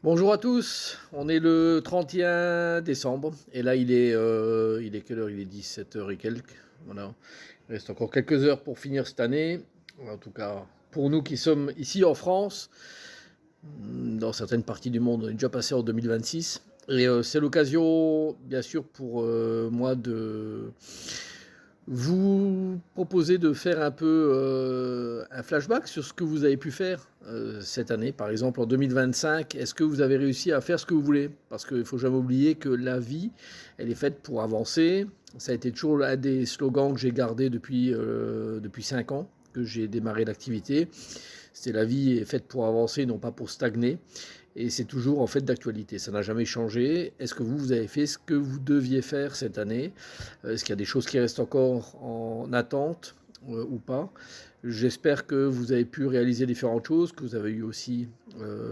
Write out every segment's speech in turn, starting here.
Bonjour à tous, on est le 31 décembre et là il est quelle heure? Il est 17 heures et quelques. Voilà. Il reste encore quelques heures pour finir cette année. En tout cas, pour nous qui sommes ici en France, dans certaines parties du monde, on est déjà passé en 2026. Et c'est l'occasion, bien sûr, pour moi de vous proposer de faire un peu un flashback sur ce que vous avez pu faire cette année. Par exemple, en 2025, est-ce que vous avez réussi à faire ce que vous voulez? Parce qu'il ne faut jamais oublier que la vie, elle est faite pour avancer. Ça a été toujours un des slogans que j'ai gardé depuis 5 ans que j'ai démarré l'activité. C'est la vie est faite pour avancer, non pas pour stagner. Et c'est toujours en fait d'actualité. Ça n'a jamais changé. Est-ce que vous avez fait ce que vous deviez faire cette année? Est-ce qu'il y a des choses qui restent encore en attente ou pas? J'espère que vous avez pu réaliser différentes choses, que vous avez eu aussi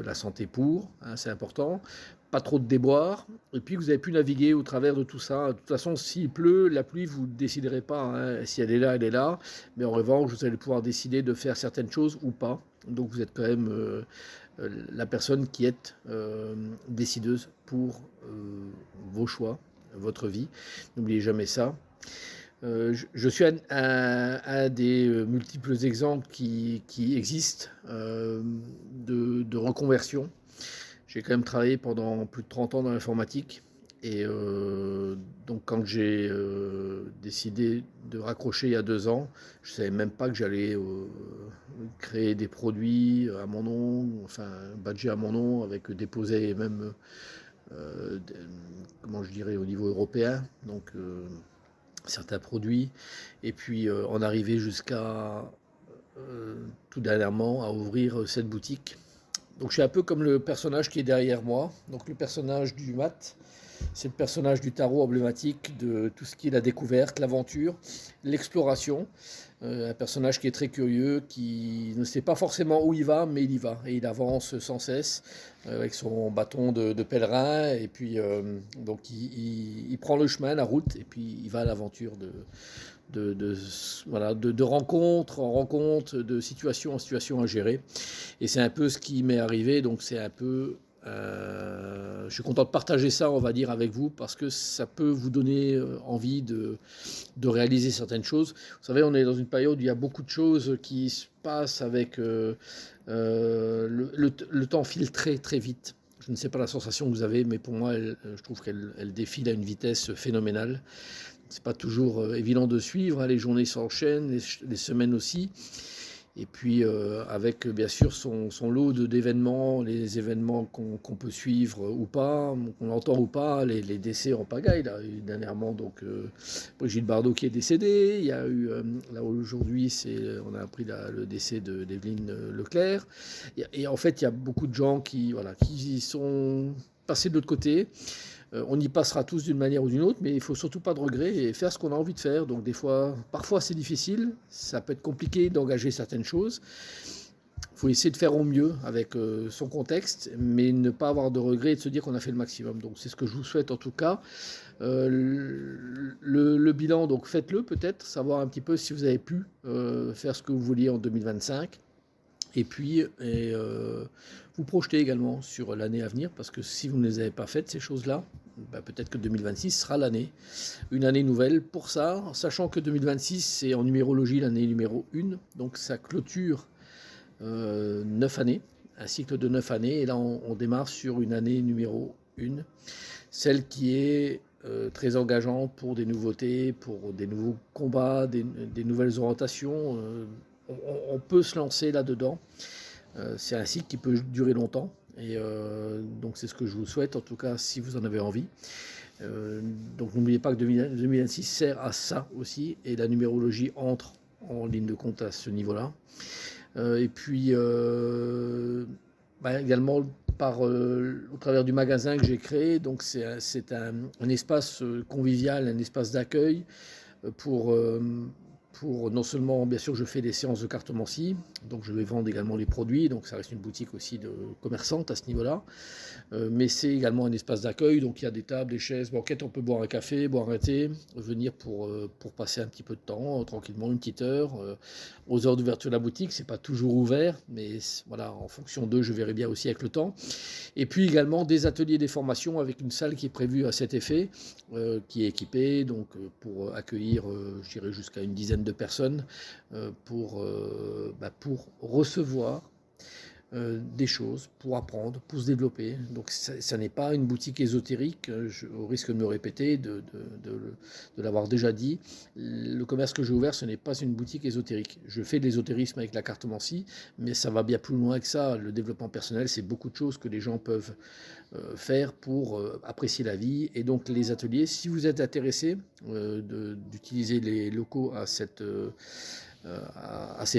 la santé pour, hein, c'est important, pas trop de déboires, et puis que vous avez pu naviguer au travers de tout ça. De toute façon, s'il pleut, la pluie, vous ne déciderez pas, hein. Si elle est là, elle est là, mais en revanche, vous allez pouvoir décider de faire certaines choses ou pas. Donc vous êtes quand même la personne qui est décideuse pour vos choix, votre vie. N'oubliez jamais ça. Je suis un des multiples exemples qui existent de reconversion. J'ai quand même travaillé pendant plus de 30 ans dans l'informatique. Et donc quand j'ai décidé de raccrocher il y a 2 ans, je ne savais même pas que j'allais créer des produits à mon nom, enfin badger à mon nom, avec déposer même, euh, comment je dirais, au niveau européen. Donc certains produits, et puis en arriver jusqu'à tout dernièrement à ouvrir cette boutique. Donc je suis un peu comme le personnage qui est derrière moi, donc le personnage du mat, c'est le personnage du tarot emblématique de tout ce qui est la découverte, l'aventure, l'exploration. Un personnage qui est très curieux, qui ne sait pas forcément où il va, mais il y va. Et il avance sans cesse avec son bâton de pèlerin. Et puis, donc, il prend le chemin, la route, et puis il va à l'aventure de, voilà, de rencontre en rencontre, de situation en situation à gérer. Et c'est un peu ce qui m'est arrivé. Donc, c'est un peu je suis content de partager ça, on va dire, avec vous, parce que ça peut vous donner envie de réaliser certaines choses. Vous savez, on est dans une période où il y a beaucoup de choses qui se passent avec le temps file très très vite. Je ne sais pas la sensation que vous avez, mais pour moi, je trouve qu'elle défile à une vitesse phénoménale. C'est pas toujours évident de suivre, hein, les journées s'enchaînent, les semaines aussi. Et puis avec bien sûr son lot d'événements, les événements qu'on peut suivre ou pas, qu'on entend ou pas, les décès en pagaille, là, dernièrement, donc Brigitte Bardot qui est décédée, il y a eu, là aujourd'hui, on a appris le décès d'Evelyne Leclerc, et en fait il y a beaucoup de gens voilà, qui sont passés de l'autre côté. On y passera tous d'une manière ou d'une autre, mais il faut surtout pas de regrets et faire ce qu'on a envie de faire. Donc des fois, parfois c'est difficile, ça peut être compliqué d'engager certaines choses. Il faut essayer de faire au mieux avec son contexte, mais ne pas avoir de regrets et de se dire qu'on a fait le maximum. Donc c'est ce que je vous souhaite en tout cas. Le bilan, donc faites-le peut-être, savoir un petit peu si vous avez pu faire ce que vous vouliez en 2025. Et puis, vous projetez également sur l'année à venir, parce que si vous ne les avez pas faites, ces choses-là, bah, peut-être que 2026 sera l'année, une année nouvelle pour ça, sachant que 2026, c'est en numérologie l'année numéro 1, donc ça clôture 9 années, un cycle de 9 années, et là on démarre sur une année numéro 1, celle qui est très engageante pour des nouveautés, pour des nouveaux combats, des nouvelles orientations. On peut se lancer là-dedans. C'est un cycle qui peut durer longtemps. Et donc c'est ce que je vous souhaite, en tout cas si vous en avez envie. Donc n'oubliez pas que 2026 sert à ça aussi, et la numérologie entre en ligne de compte à ce niveau-là. Et puis bah, également au travers du magasin que j'ai créé, donc c'est un espace convivial, un espace d'accueil pour, pour non seulement, bien sûr, je fais des séances de cartomancie, donc je vais vendre également les produits, donc ça reste une boutique aussi de commerçante à ce niveau-là, mais c'est également un espace d'accueil, donc il y a des tables, des chaises, banquettes, on peut boire un café, boire un thé, venir pour passer un petit peu de temps, tranquillement, une petite heure. Aux heures d'ouverture de la boutique, c'est pas toujours ouvert, mais voilà, en fonction d'eux, je verrai bien aussi avec le temps. Et puis également des ateliers, des formations avec une salle qui est prévue à cet effet, qui est équipée donc, pour accueillir, je dirais, jusqu'à une dizaine de personnes, pour recevoir des choses, pour apprendre, pour se développer. Donc ça n'est pas une boutique ésotérique, au risque de me répéter, de l'avoir déjà dit. Le commerce que j'ai ouvert, ce n'est pas une boutique ésotérique. Je fais de l'ésotérisme avec la cartomancie, mais ça va bien plus loin que ça. Le développement personnel, c'est beaucoup de choses que les gens peuvent faire pour apprécier la vie. Et donc les ateliers, si vous êtes intéressé d'utiliser les locaux à ces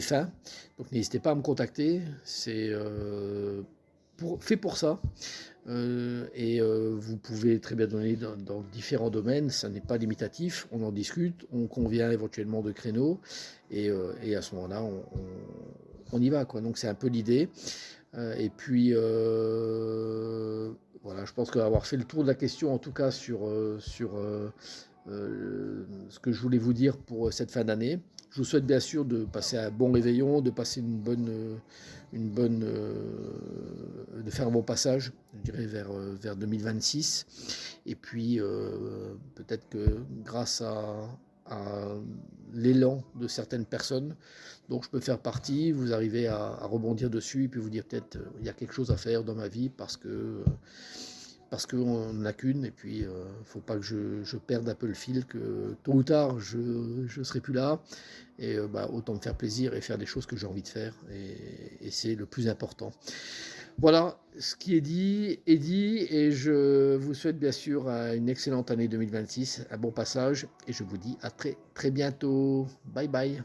fins, donc n'hésitez pas à me contacter, c'est fait pour ça. Vous pouvez très bien donner dans différents domaines, ça n'est pas limitatif, on en discute, on convient éventuellement de créneaux, et à ce moment-là, on y va, quoi. Donc c'est un peu l'idée. Voilà, je pense qu'avoir fait le tour de la question, en tout cas sur ce que je voulais vous dire pour cette fin d'année. Je vous souhaite bien sûr de passer un bon réveillon, de passer de faire un bon passage, je dirais vers 2026. Et puis peut-être que grâce à l'élan de certaines personnes dont je peux faire partie, vous arrivez à rebondir dessus et puis vous dire peut-être il y a quelque chose à faire dans ma vie parce qu'on n'a qu'une, et puis il ne faut pas que je perde un peu le fil, que tôt ou tard je ne serai plus là, et autant me faire plaisir et faire des choses que j'ai envie de faire, et c'est le plus important. Voilà, ce qui est dit, et je vous souhaite bien sûr une excellente année 2026, un bon passage, et je vous dis à très très bientôt. Bye bye.